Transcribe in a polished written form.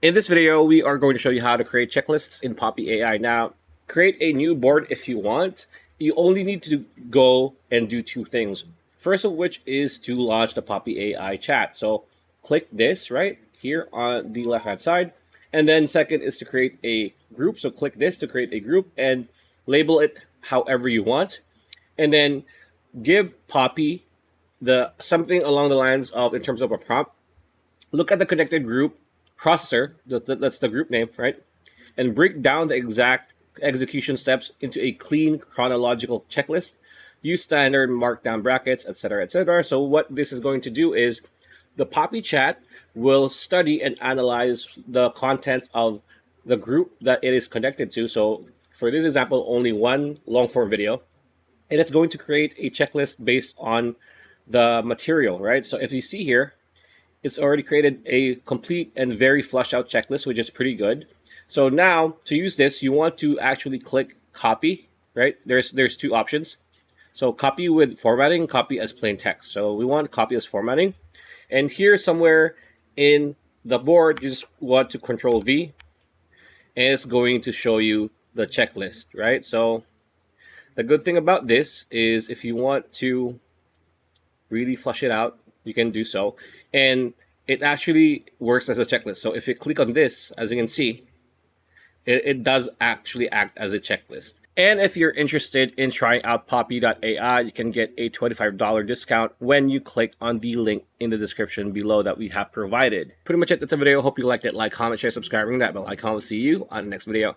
In this video, we are going to show you how to create checklists in Poppy AI. Now, create a new board if you want. You only need to go and do two things. First of which is to launch the Poppy AI chat. So click this right here on the left-hand side. And then second is to create a group. So click this to create a group and label it however you want. And then give Poppy the something along the lines of, in terms of a prompt, look at the connected group processor, that's the group name, right? And break down the exact execution steps into a clean chronological checklist. Use standard markdown brackets, etc., etc. So what this is going to do is the Poppy chat will study and analyze the contents of the group that it is connected to. So for this example, only one long form video, and it's going to create a checklist based on the material, right? So if you see here, it's already created a complete and very flushed out checklist, which is pretty good. So now to use this, you want to actually click copy, right? There's two options. So copy with formatting, copy as plain text. So we want copy as formatting. And here somewhere in the board, you just want to control V, and it's going to show you the checklist, right? So the good thing about this is if you want to really flush it out, you can do so. And it actually works as a checklist. So if you click on this, as you can see, it does actually act as a checklist. And if you're interested in trying out Poppy.ai, you can get a $25 discount when you click on the link in the description below that we have provided. Pretty much it. That's a video. Hope you liked it. Like, comment, share, subscribe, ring that bell icon. We'll see you on the next video.